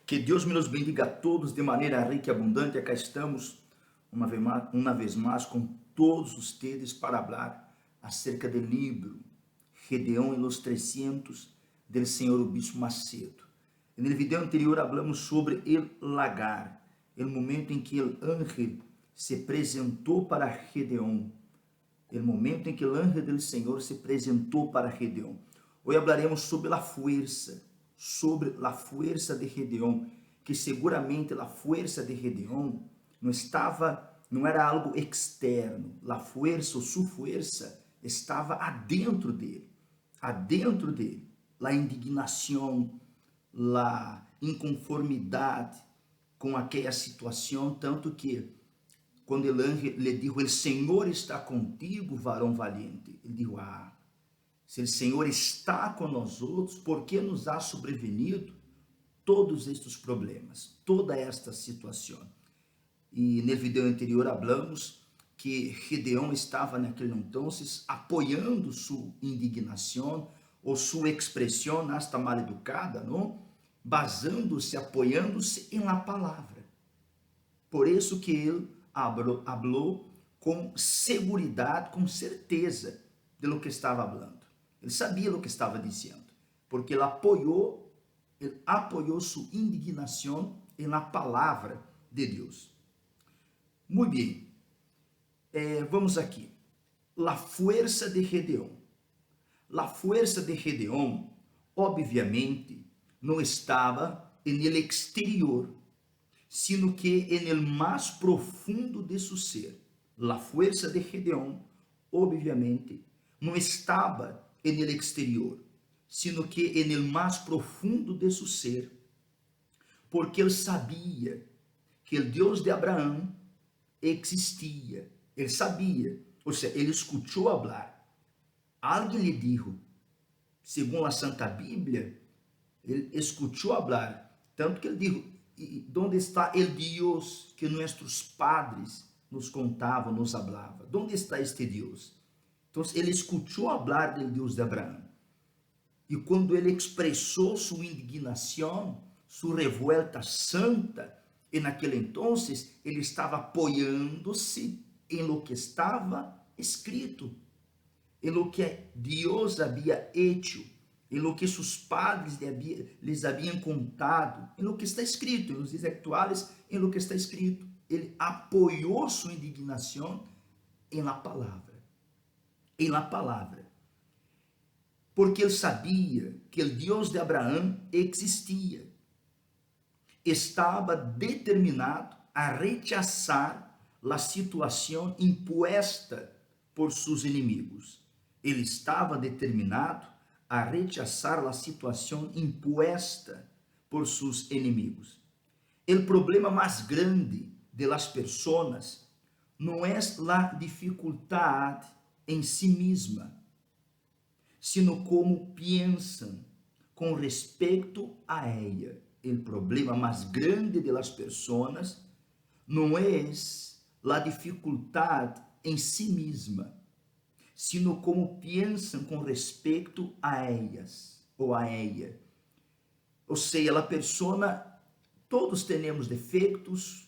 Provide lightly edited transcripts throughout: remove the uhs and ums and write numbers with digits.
Que Deus me los bendiga a todos de maneira rica e abundante. Acá estamos uma vez mais com todos vocês para falar acerca do livro Gedeão e los 300 del Senhor Obispo Macedo. No vídeo anterior falamos sobre el lagar, o momento em que o ángel se apresentou para Gedeão, o momento em que o ángel do Senhor se apresentou para Gedeão. Hoje falaremos sobre a força de Gedeão, que seguramente a força de Gedeão não era algo externo, a força ou sua força estava adentro dele, a indignação, a inconformidade com aquela situação, tanto que quando o anjo lhe disse, o Senhor está contigo, varão valiente, ele disse, se o Senhor está com nós outros, por que nos ha sobrevenido todos estes problemas, toda esta situação? E no vídeo anterior falamos que Gedeão estava naquele entonces apoiando sua indignação ou sua expressão hasta mal educada, não? Basando-se, apoiando-se em la palavra. Por isso que ele falou com seguridade, com certeza de lo que estava falando. Ele sabia o que estava dizendo, porque ele apoiou sua indignação em la palavra de Deus. Muito bem, vamos aqui. La fuerza de Gedeão. La fuerza de Gedeão, obviamente, não estava en el exterior, sino que en el mais profundo de su ser. La fuerza de Gedeão, obviamente, não estava en el exterior, sino que en el mais profundo de su ser, porque ele sabia que o Deus de Abraão existia. Ele sabia, ou seja, ele escutou falar. Alguém lhe disse, segundo a Santa Bíblia, ele escutou falar, tanto que ele disse, onde está o Deus que nossos padres nos contavam, nos falavam? Onde está este Deus? Então, ele escutou falar do Deus de Abraão. E quando ele expressou sua indignação, sua revolta santa, e naquele entonces ele estava apoiando-se em lo que estava escrito, em lo que Deus havia hecho, em lo que seus padres lhes haviam contado, em lo que está escrito, em los dias atuais, em lo que está escrito. Ele apoiou sua indignação em la palavra. Em la palavra. Porque ele sabia que o Deus de Abraão existia. Estava determinado a rechazar a situação imposta por seus inimigos. Ele estava determinado a rechazar a situação imposta por seus inimigos. O problema mais grande de las personas não é a dificuldade em si mesma, sino como pensam com respeito a ella. O problema mais grande de las personas não é a dificuldade em si mesma, sino como pensam com respeito a ellas ou a ella. Ou seja, a persona, todos temos defeitos,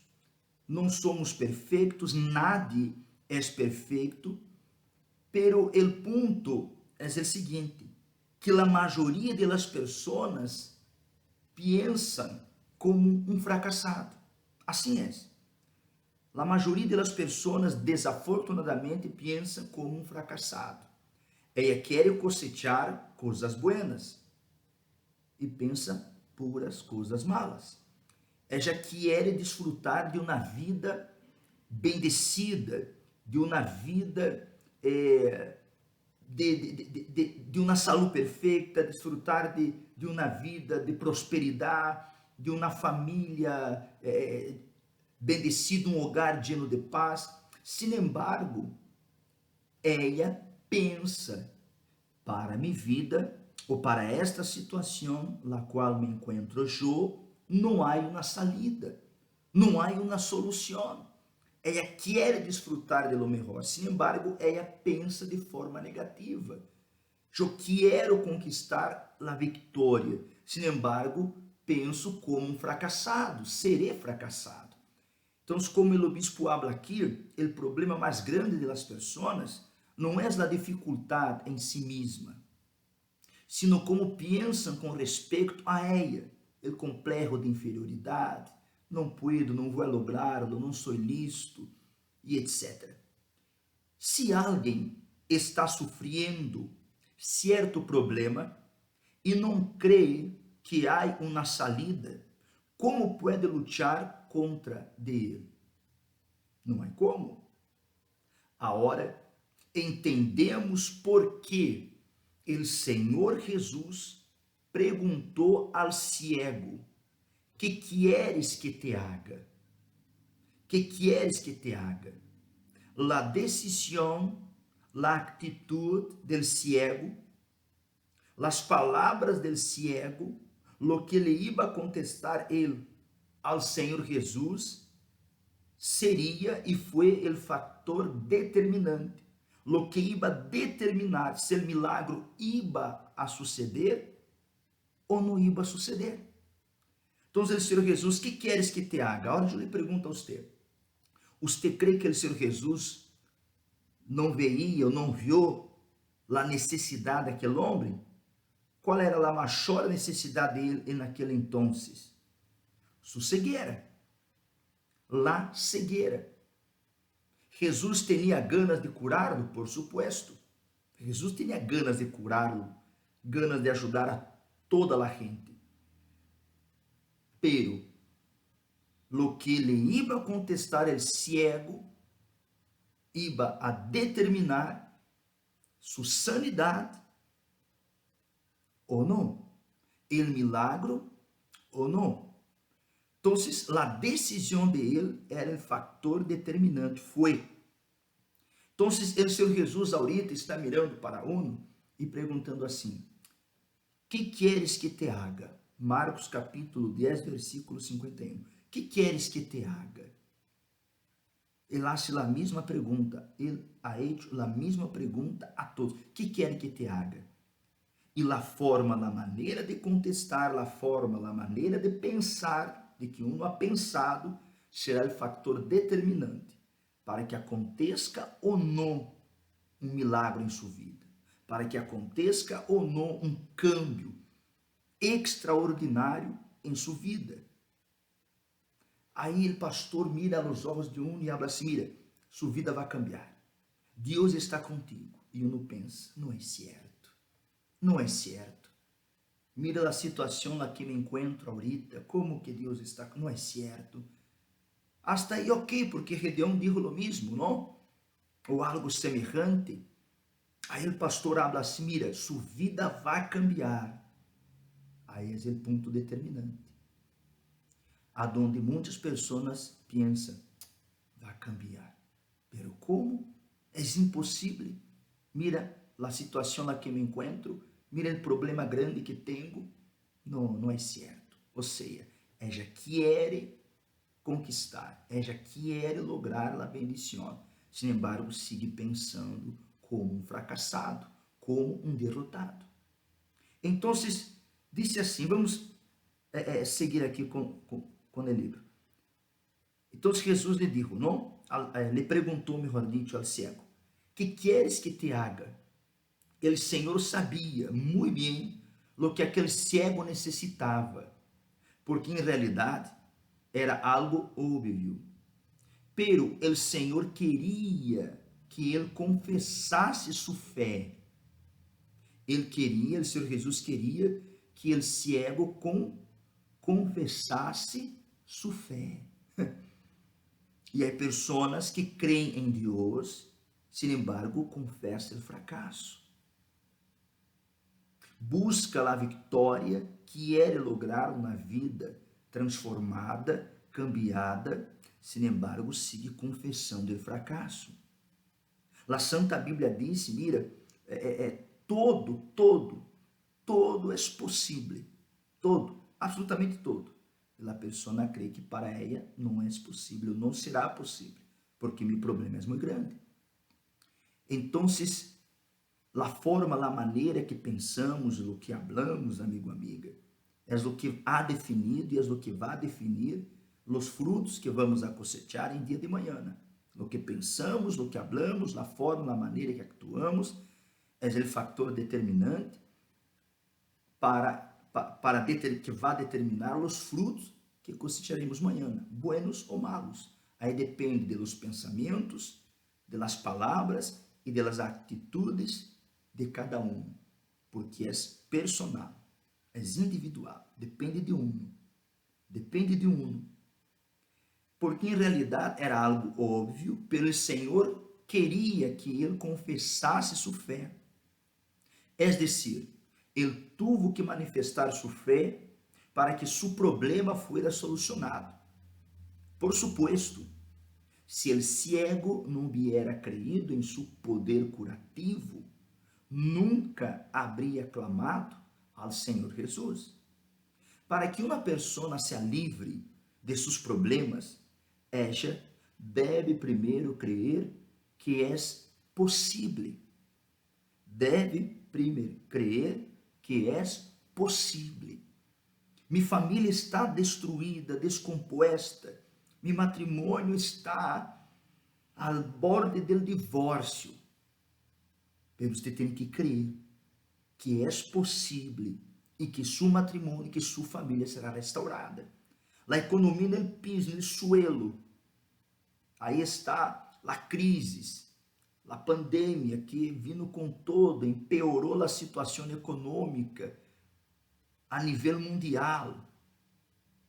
não somos perfeitos, nadie é perfeito, pero el punto é o seguinte, que a maioria de las personas pensam como um fracassado. Assim é. A maioria das pessoas, desafortunadamente, pensa como um fracassado. Ela quer cosechar coisas buenas e pensa puras coisas malas. Ela quer desfrutar de uma vida bendecida, de uma vida de uma saúde perfeita, desfrutar de uma vida de prosperidade, de uma família bendecido, um hogar lleno de paz. Sin embargo, ela pensa, para minha vida, ou para esta situação na qual me encontro eu, não há uma saída, não há uma solução. Ela quer desfrutar de lo melhor, sin embargo, ela pensa de forma negativa. Eu quero conquistar a vitória, sin embargo, penso como um fracassado, seré fracassado. Então, como o obispo habla aqui, o problema mais grande das pessoas não é a dificuldade em si mesma, sino como pensam com respeito a ela, o complexo de inferioridade, não puedo, não vou lograrlo, não sou listo, e etc. Se alguém está sofrendo certo problema e não crê que há uma salida, como pode lutar contra ele? Não há como. Agora entendemos por que o Senhor Jesus perguntou ao ciego: que queres que te haga? Que queres que te haga? La decisión, la actitud del ciego, las palabras del ciego, lo que le iba a contestar ele ao Senhor Jesus seria e foi o fator determinante, lo que iba a determinar se o milagro iba a suceder ou não iba a suceder. Então, o Senhor Jesus, que queres que te haga? Agora eu lhe pergunto a você crê que o Senhor Jesus não veia ou não viu a necessidade daquele homem? Qual era a maior necessidade dele naquele entonces? Sua cegueira. La cegueira. Jesus tinha ganas de curá-lo, por supuesto. Jesus tinha ganas de curá-lo, ganas de ajudar a toda a gente. Pero lo que le iba a contestar el ciego iba a determinar sua sanidade ou não, el milagro ou não. Então, a decisão de ele era o fator determinante, foi. Então, o Senhor Jesus ahorita está mirando para um e perguntando assim: que queres que te haga? Marcos capítulo 10, versículo 51. Que queres que te haga? Ele hace a mesma pergunta, ele ha hecho a mesma pergunta a todos: que quer que te haga? E a forma, a maneira de contestar, a forma, a maneira de pensar, de que um ha pensado, será o fator determinante para que aconteça ou não um milagre em sua vida, para que aconteça ou não um câmbio extraordinário em sua vida. Aí o pastor mira aos olhos de um e habla assim: mira, sua vida vai cambiar, Deus está contigo. E uno pensa: não é certo, não é certo. Mira a situação na que me encontro ahorita, como que Deus está, não é certo. Hasta aí ok, porque Gedeão dijo lo mesmo, não? Ou algo semelhante. Aí o pastor habla assim: mira, sua vida vai cambiar. Aí é o ponto determinante, aonde muitas pessoas pensam: vai cambiar, pero como? É impossível. Mira a situação na que me encontro, mira o problema grande que tenho. Não, não é certo. Ou seja, ella quer conquistar, ella quer lograr a bendição. Sin embargo, sigue pensando como um fracassado, como um derrotado. Então, disse assim, vamos seguir aqui com o livro. Então, Jesus lhe disse, não? Le perguntou, melhor dito, ao cego: que queres que te haga? O Senhor sabia muito bem o que aquele cego necessitava, porque em realidade era algo óbvio. Pero o Senhor queria que ele confessasse sua fé. O Senhor Jesus queria que o cego confessasse sua fé. E há pessoas que creem em Deus, sin embargo, confessam o fracasso. Busca a vitória, quer lograr uma vida transformada, cambiada, sin embargo, sigue confessando o fracasso. A Santa Bíblia diz, mira, todo é possível, todo, absolutamente todo. A pessoa crê que para ela não é possível, não será possível, porque meu problema é muito grande. Então, a forma, a maneira que pensamos, o que hablamos, amigo, amiga, é o que ha definido e é o que vai definir os frutos que vamos a cosechar em dia de manhã. Lo que pensamos, lo que hablamos, a forma, a maneira que actuamos, é o fator determinante que vai determinar os frutos que cosecharemos amanhã, buenos ou malos. Aí depende dos pensamentos, das palavras e das atitudes de cada um, porque é personal, é individual, depende de um. Depende de um. Porque em realidade era algo óbvio, pelo Senhor queria que ele confessasse sua fé. É decir, ele teve que manifestar sua fé para que seu problema fosse solucionado. Por supuesto, se el ciego não hubiera creído em seu poder curativo, nunca habría clamado ao Senhor Jesus. Para que uma pessoa seja livre de seus problemas, ella deve primeiro crer que é possível. Deve primeiro crer que é possível. Minha família está destruída, descomposta. Meu matrimônio está ao borde do divórcio. Mas você tem que crer que é possível e que seu matrimônio, que sua família será restaurada. A economia no piso, no suelo. Aí está a crise, a pandemia que vindo com todo, empeorou a situação econômica a nível mundial.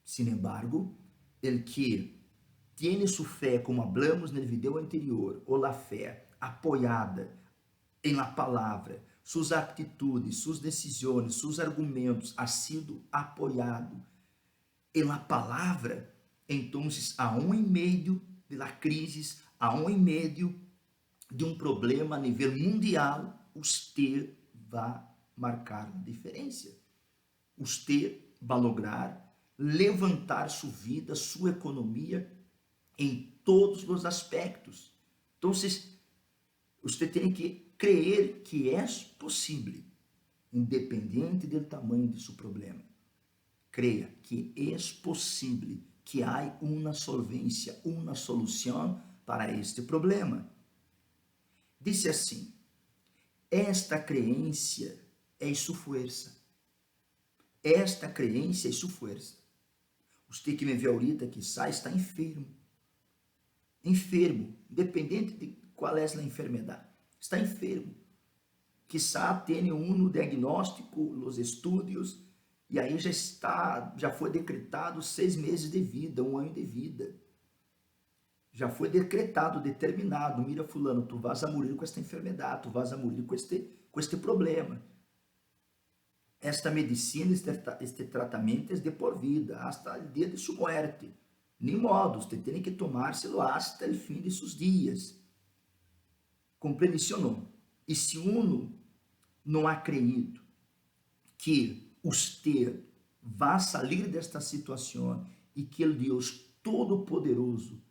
Sin embargo, el que tiene sua fé, como hablamos no vídeo anterior, ou a fé apoiada em la palavra, suas atitudes, suas decisões, seus argumentos, ha sido apoiado em la palavra, então, aún em meio de la crise, aún em meio de um problema a nível mundial, você vai marcar a diferença. Você vai lograr levantar sua vida, sua economia em todos os aspectos. Então, você tem que crer que é possível, independente do tamanho de seu problema. Creia que é possível, que há uma solvência, uma solução para este problema. Disse assim: esta crença é sua força. Esta crença é sua força. Você que me vê ahorita, quizá está enfermo. Enfermo, independente de qual é a enfermidade. Está enfermo. Quizá tenha um diagnóstico, os estudos, e aí já foi decretado 6 meses de vida, 1 ano de vida. Já foi decretado, determinado. Mira, fulano, tu vas a morir com esta enfermidade, tu vas a morir com este problema. Esta medicina, este tratamento é de por vida, hasta o dia de sua morte. Ni modo, você tem que tomárselo hasta o fim de seus dias. Compreendeu? E se uno não acredita que você vai sair desta situação e que o Deus Todo-Poderoso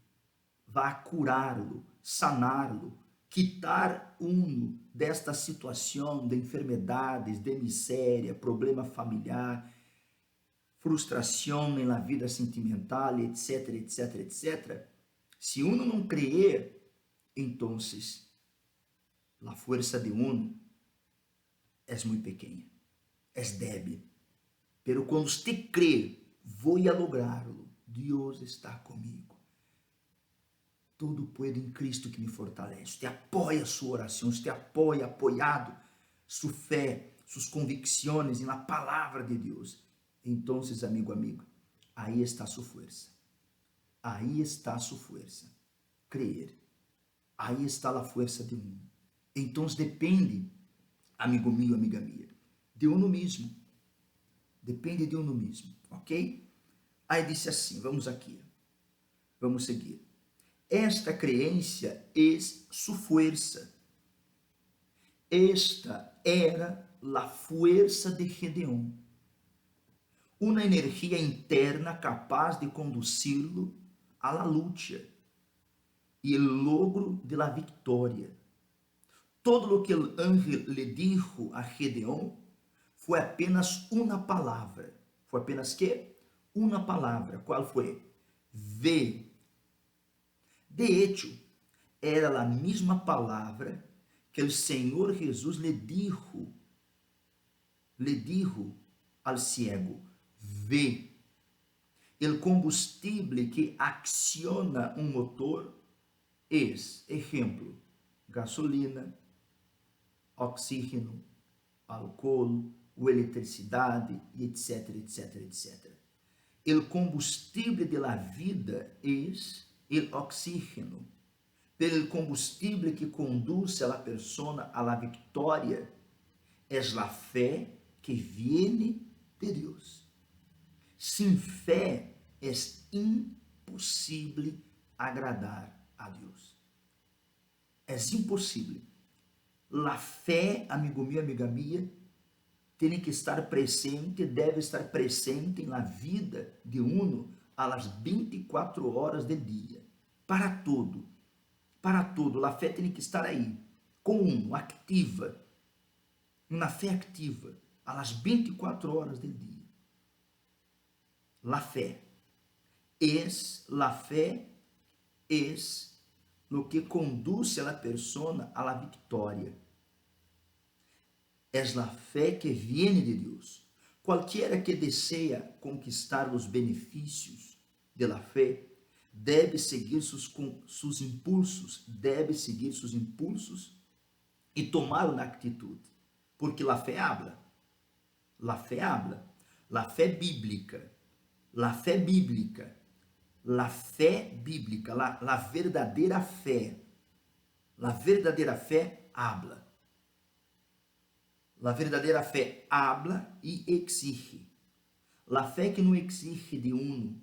vai curá-lo, saná-lo, quitar uno desta situação de enfermidades, de miséria, problema familiar, frustração na vida sentimental, etc, etc, etc. Se uno não crer, então a força de uno é muito pequena, é débil. Pero quando você crê, vou a lográ-lo. Deus está comigo. Tudo puedo em Cristo que me fortalece. Você apoia sua oração, você apoia, apoiado, sua fé, suas convicções na palavra de Deus. Então, amigo, aí está sua força. Aí está sua força. Crer. Aí está a força de um. Então, depende, amigo meu, amiga minha, de uno mesmo. Depende de uno mesmo, ok? Aí disse assim, vamos aqui. Vamos seguir. Esta crença é sua força. Esta era a força de Gedeón. Uma energia interna capaz de conduzi-lo à la luta e o logro de la vitória. Todo o que o ángel le dijo a Gedeón foi apenas uma palavra, Foi apenas que uma palavra. Qual foi? Ve. De hecho, era a mesma palavra que o Senhor Jesus lhe dijo al ciego, ve. O combustível que acciona um motor é, exemplo, gasolina, oxígeno, álcool, eletricidade, etc, etc, etc. O combustível da vida é o oxígeno. Pelo combustível que conduz a la persona a la victoria es la fé que viene de Deus. Sem fé é impossível agradar a Deus. É impossível. La fé, amigo meu, amiga minha, tem que estar presente, deve estar presente na vida de uno a las 24 horas do dia. Para tudo. Para tudo. A fé tem que estar aí, com uno, ativa. Uma fé ativa, a las 24 horas do dia. La fé es lo que conduce a la persona a la victoria. Es la fé que viene de Deus. Qualquer que deseja conquistar os benefícios de la fé deve seguir seus impulsos, e tomar uma atitude, porque la fé habla. La fé habla. La fé bíblica. La fé bíblica. La fé bíblica, la verdadeira fé. La verdadeira fé habla. La verdadeira fé habla e exige. La fé que não exige de uno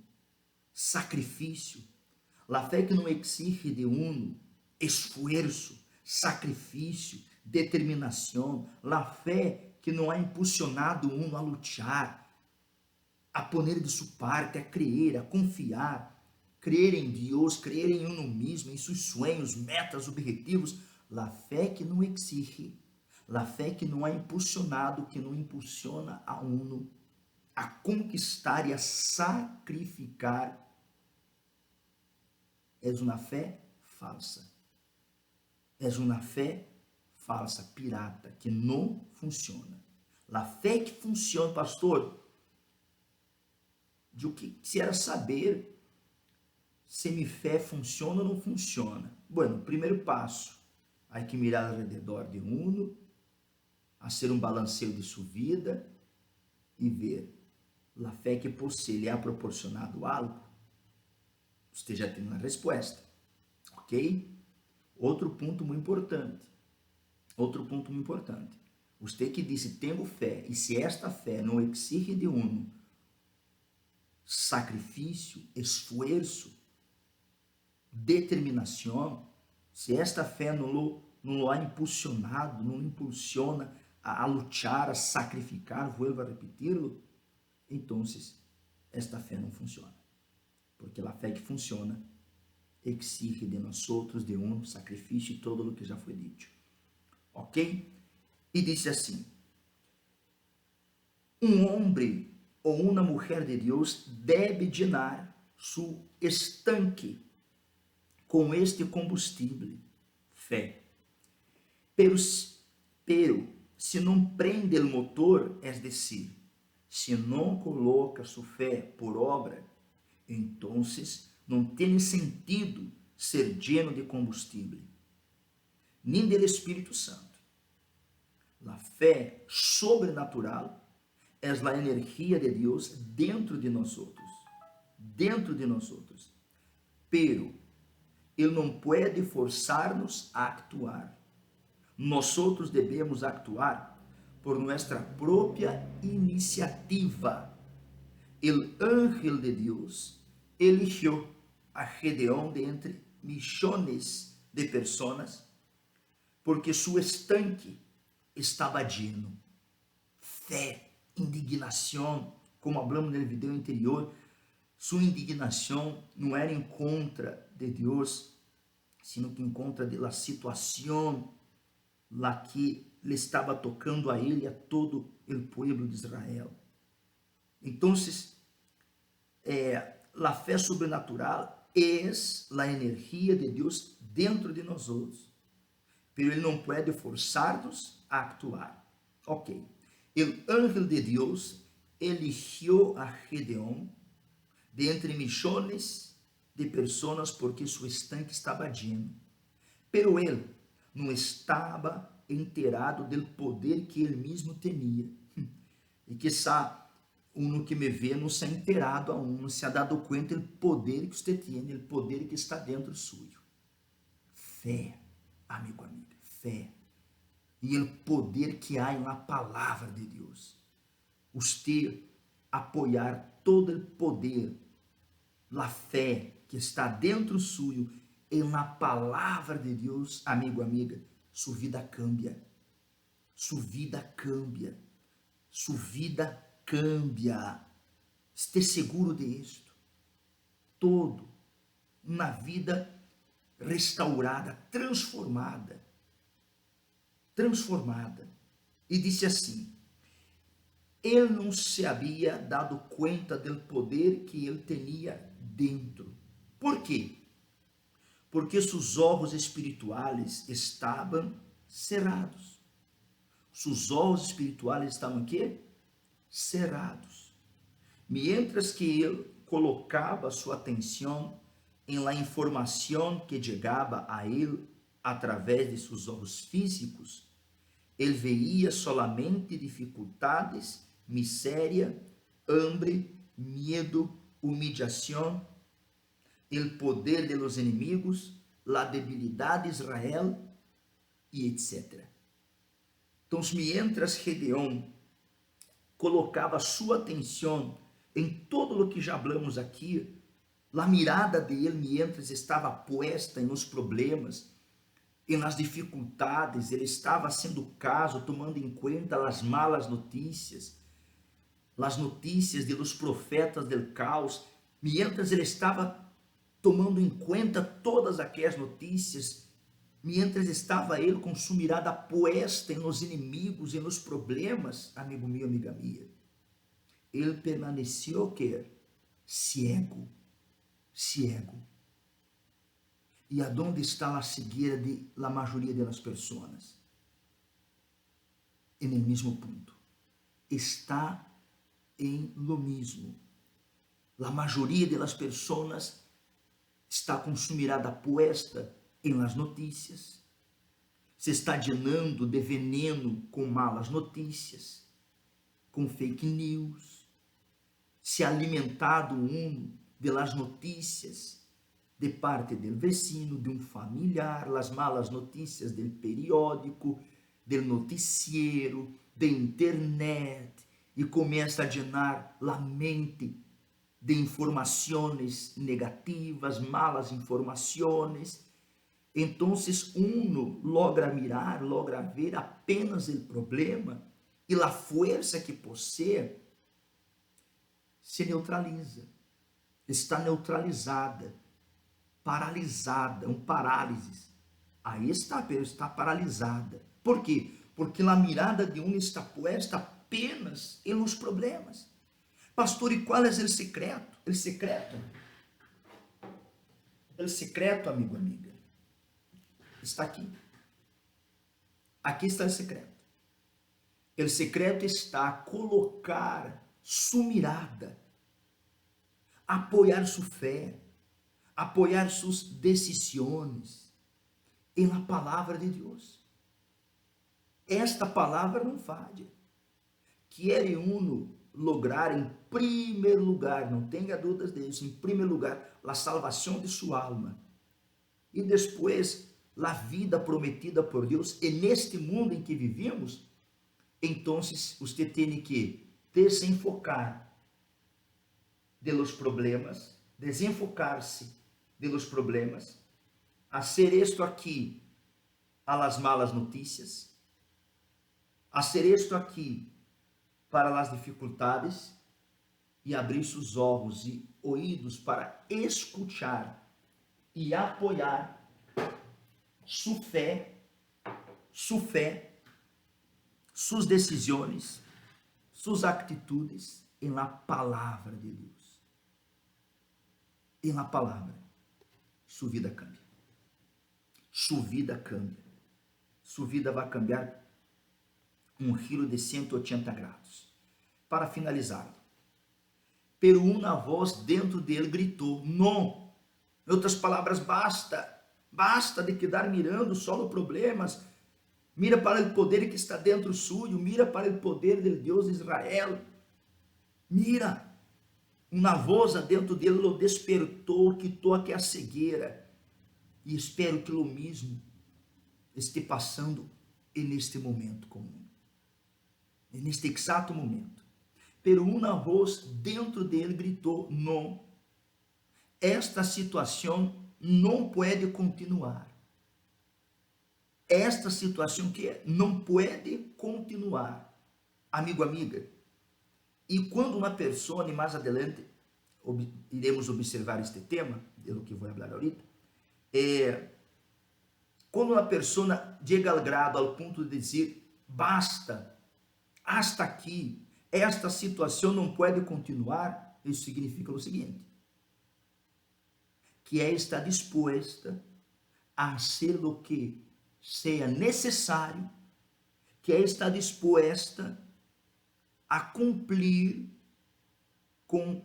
sacrifício. La fé que não exige de uno esforço, sacrifício, determinação. La fé que não ha impulsionado uno a lutar, a poner de sua parte, a crer, a confiar. Crer em Deus, crer em uno mesmo, em seus sonhos, metas, objetivos. La fé que não exige, la fé que não é impulsionado, que não impulsiona a uno a conquistar e a sacrificar, é uma fé falsa. É uma fé falsa, pirata, que não funciona. La fé que funciona, pastor, de o que quisiera saber se minha fé funciona ou não funciona. Bueno, primeiro passo, há que mirar ao redor de uno, fazer um balanceio de sua vida e ver a fé que possui lhe ha proporcionado algo. Você já tem uma resposta, ok? Outro ponto muito importante. Você que disse tenho fé, e se esta fé não exige de uno sacrifício, esforço, determinação, se esta fé não lo ha impulsionado, não impulsiona a lutar, a sacrificar, vuelvo a repetirlo, então esta fé não funciona. Porque a fé que funciona exige de nós outros, de um sacrifício e todo o que já foi dito. Ok? E disse assim: um homem ou uma mulher de Deus deve llenar seu estanque com este combustível, fé. Pero se não prende o motor, é decir, se não coloca sua fé por obra, então não tem sentido ser lleno de combustível, nem do Espírito Santo. A fé sobrenatural é a energia de Deus dentro de nós outros. Pero Ele não pode forçar-nos a actuar. Nós outros devemos actuar por nossa própria iniciativa. O ángel de Deus eligió a Gedeón de entre millones de pessoas porque seu estanque estava lleno. Fé, indignação, como hablamos no vídeo anterior, sua indignação não era em contra de Deus, sino que em contra da situação lá que lhe estava tocando a ele e a todo o povo de Israel. Então, a fé sobrenatural é a energia de Deus dentro de nós outros, pero ele não pode forzar-nos a actuar. Ok. O ángel de Deus eligió a Gedeón de entre millones de pessoas porque su estanque estava lleno. Pero ele não estava enterado do poder que ele mesmo tinha. E quizá uno que me vê não se ha enterado aún, não se ha dado conta do poder que você tem, do poder que está dentro suyo. Fé, amigo, amiga, fé. E o poder que há na palavra de Deus. Você apoiar todo o poder, a fé que está dentro suyo, na palavra de Deus, amigo, amiga, sua vida cambia. Sua vida cambia. Sua vida cambia. Esteja seguro disto. Todo uma vida restaurada, transformada. Transformada. E disse assim: ele não se havia dado conta do poder que ele tinha dentro. Por quê? Porque seus olhos espirituais estavam cerrados. Seus olhos espirituais estavam o quê? Cerrados. Mientras que ele colocava sua atenção em la informação que chegava a ele através de seus olhos físicos, ele veía solamente dificuldades, miséria, hambre, medo, humilhação, o poder de los inimigos, la debilidade de Israel e etc. Então, mientras Gedeón colocava sua atenção em todo o que já hablamos aqui, a mirada dele, mientras estava puesta em los problemas, em las dificuldades, ele estava sendo caso, tomando em conta as malas notícias, as notícias de los profetas del caos, mientras ele estava tomando em conta todas aquelas notícias, mientras estava ele com sua mirada puesta em los inimigos, em los problemas, amigo meu, amiga minha, ele permaneceu que ciego, ciego. E aonde está a cegueira de la maioria das pessoas? En el mesmo ponto. Está em lo mismo. La maioria das pessoas está com sua mirada puesta em las notícias. Se está llenando de veneno com malas notícias, com fake news. Se alimentado de las notícias de parte do vecino, de familiar, as malas notícias do periódico, do noticiero, da internet, e começa a llenar a mente de informações negativas, malas informações. Então, uno logra mirar, logra ver apenas o problema e a força que possui se neutraliza, está neutralizada, paralisada, parálise. Aí está paralisada. Por quê? Porque a mirada de um está puesta apenas em los problemas. Pastor, e qual é o secreto? O secreto, amigo, amiga, está aqui. Aqui está o secreto. O secreto está a colocar sua mirada, apoiar sua fé, apoiar suas decisões em la palavra de Deus. Esta palavra não falha. Quer uno lograr em primeiro lugar, não tenha dúvidas disso, em primeiro lugar, a salvação de sua alma. E depois, a vida prometida por Deus, e neste mundo em que vivimos, então você tem que desenfocar de los problemas, desenfocar-se de los problemas, hacer esto aqui a las malas notícias, hacer esto aqui para as dificuldades e abrir seus olhos e ouvidos para escutar e apoiar sua fé, suas decisões, suas atitudes em la palavra de Deus. Em la palavra, sua vida cambia. Sua vida cambia. Sua vida vai cambiar um giro de 180 graus. Para finalizar, pero uma voz dentro dele gritou, não. Em outras palavras, basta. Basta de quedar mirando só os problemas. Mira para o poder que está dentro suyo. Mira para o poder do Deus de Israel. Mira. Uma voz dentro dele o despertou, quitou aquela cegueira. E espero que o mesmo esteja passando neste momento comum. Neste exato momento. Pero uma voz dentro dele gritou, não. Esta situação não pode continuar. Esta situação que não pode continuar. Amigo, amiga. E quando uma pessoa, e mais adelante iremos observar este tema, do que vou falar ahorita, quando uma pessoa chega ao grado, ao ponto de dizer, basta, hasta aqui, esta situação não pode continuar, isso significa o seguinte, que está disposta a fazer o que seja necessário, que está disposta a cumprir com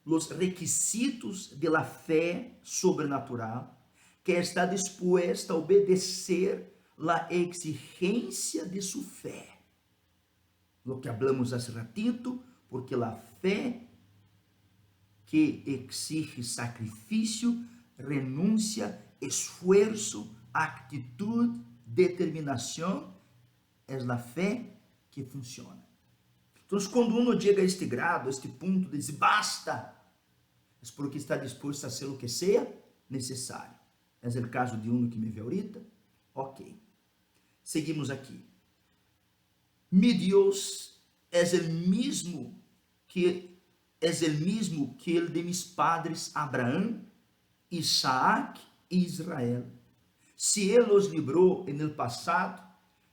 os requisitos de la fé sobrenatural, que está disposta a obedecer la exigência de sua fé. Lo que hablamos hace ratito, porque la fé que exige sacrifício, renúncia, esforço, actitud, determinação, é a fé que funciona. Então, quando uno chega a este grado, a este ponto de dizer basta, é porque está disposto a fazer o que seja necessário. É o caso de uno que me vê ahorita? Ok. Seguimos aqui. Mi Deus é o mesmo que el de mis padres Abraão, Isaac e Israel. Se ele os livrou no passado,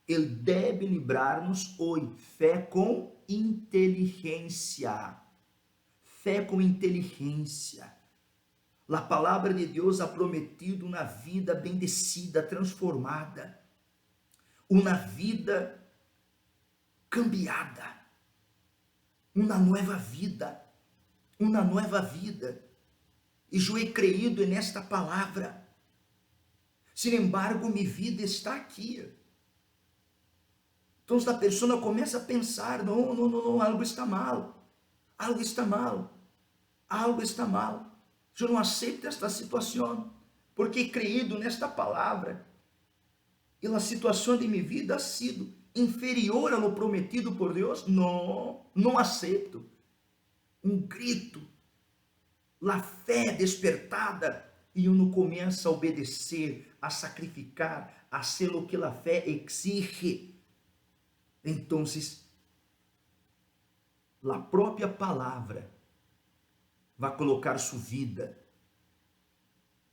ele deve livrar-nos hoje. Fé com inteligência. Fé com inteligência. A palavra de Deus ha prometido uma vida bendecida, transformada. Uma vida cambiada. Uma nova vida. Uma nova vida. E eu he creído nesta palavra. Sin embargo, minha vida está aqui. Então, a pessoa começa a pensar, não, algo está mal. Algo está mal. Algo está mal. Eu não aceito esta situação, porque he creído nesta palavra. E a situação de minha vida ha sido inferior a lo prometido por Deus. Não aceito. Um grito. A fé despertada. E uno começa a obedecer, a sacrificar, a ser o que a fé exige. Então, a própria palavra vai colocar sua vida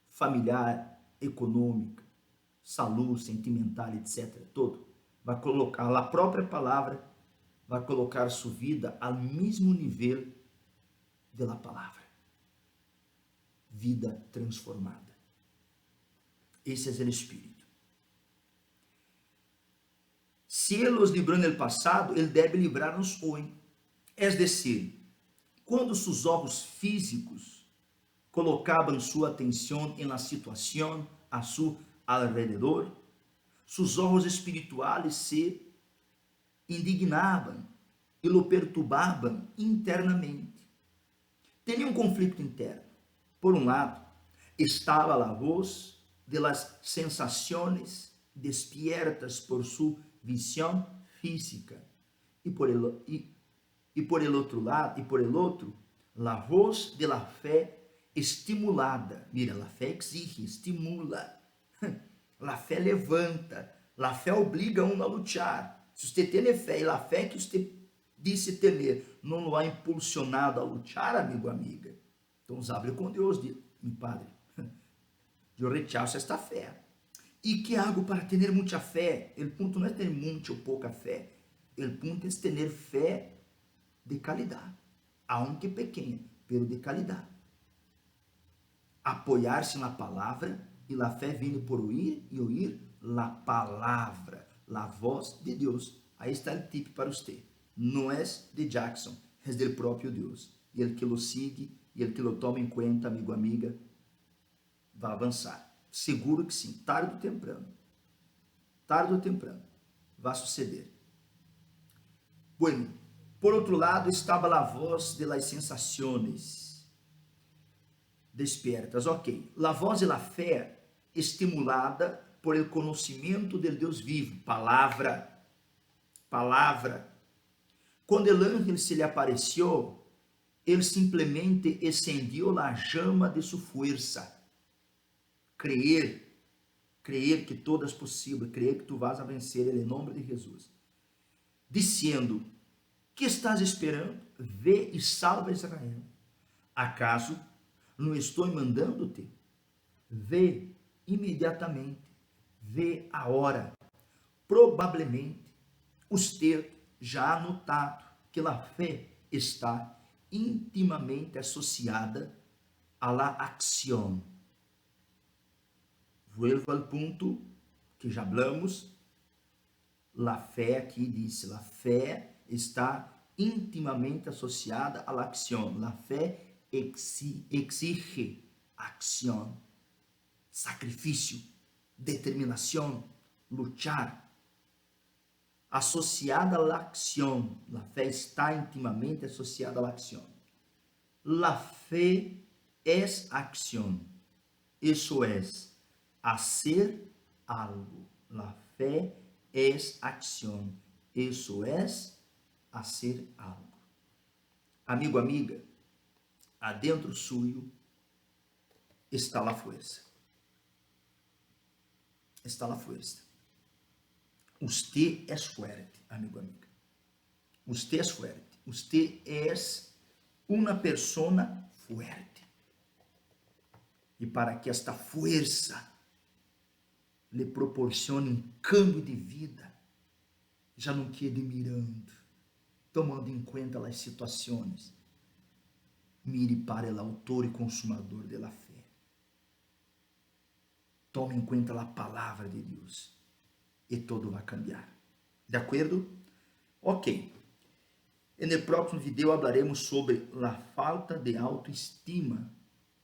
familiar, econômica, saúde, sentimental, etc. Todo. Vai colocar, a própria palavra vai colocar sua vida ao mesmo nível da palavra. Vida transformada. Esse é o Espírito. Se Ele os livrou no passado, Ele deve livrar-nos hoje. É decir, quando seus olhos físicos colocavam sua atenção em la situação a seu alrededor, seus olhos espirituais se indignavam e lo perturbavam internamente. Tinha um conflito interno. Por um lado, estava a voz de las sensações despiertas por sua visão física e por el outro, a voz de la fé estimulada. Mira, a fé exige, estimula. A fé levanta. A fé obriga a uno a lutar. Se você tem fé e a fé que você disse ter não lo ha impulsionado a lutar, amigo, amiga, então hable com Deus, meu Padre. Eu rechazo esta fé. E que hago para ter muita fé? O ponto não é ter muita ou pouca fé. O ponto é ter fé de qualidade. aunque pequena, pero de qualidade. Apoiar-se na palavra e a fé vindo por ouvir e ouvir a palavra, a voz de Deus. Aí está o tip para você. Não é de Jackson, é do próprio Deus. E ele que lo siga e ele que lo toma em conta, amigo, amiga, vai avançar. Seguro que sim, tarde ou temprano. Tarde ou temprano, vai suceder. Bueno, por outro lado, estava a voz de las sensaciones despiertas. Ok, a voz de la fé estimulada por el conhecimento del Deus vivo. Palavra. Palavra. Quando el ángel se lhe apareció, ele simplesmente encendió a chama de sua força. Creer que todo é possível, creer que tu vas a vencer em nome de Jesus. Dizendo, que estás esperando? Vê e salva Israel. Acaso não estou mandando-te? Vê imediatamente, vê a hora. Provavelmente, você já ha notado que a fé está intimamente associada à acção. Vuelvo ao ponto que já falamos. A fé aqui diz, a fé está intimamente associada à acção. A fé exige ação, sacrifício, determinação, lutar. Associada à ação, a fé está intimamente associada à ação. A fé é ação. Isso é hacer algo. A fé é ação. Isso é hacer algo. Amigo, amiga, adentro suyo está a força. Está a força. Usted é fuerte, amigo, amiga. Usted é fuerte. Usted é uma persona fuerte. E para que esta força lhe proporcione um cambio de vida, já não quede mirando, tomando em conta as situações. Mire para o autor e consumador da fé. Tome em conta a palavra de Deus e todo vai cambiar. De acordo? Ok. No próximo vídeo falaremos sobre a falta de autoestima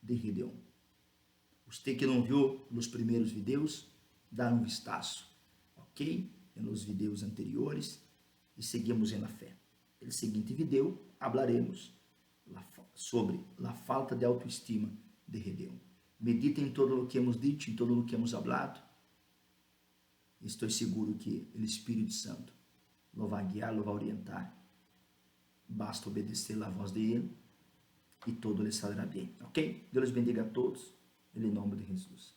de Gedeão. Você que não viu os primeiros vídeos, dá um vistazo, ok? Nos vídeos anteriores e seguimos na fé. No seguinte vídeo, falaremos sobre a falta de autoestima de Gedeão. Medite em todo o que hemos dito, em todo o que hemos falado. Estou seguro que o Espírito Santo lo vai guiar, lo vai orientar. Basta obedecer a voz de Ele e todo lhe saldrá bem, ok? Deus bendiga a todos, em nome de Jesus.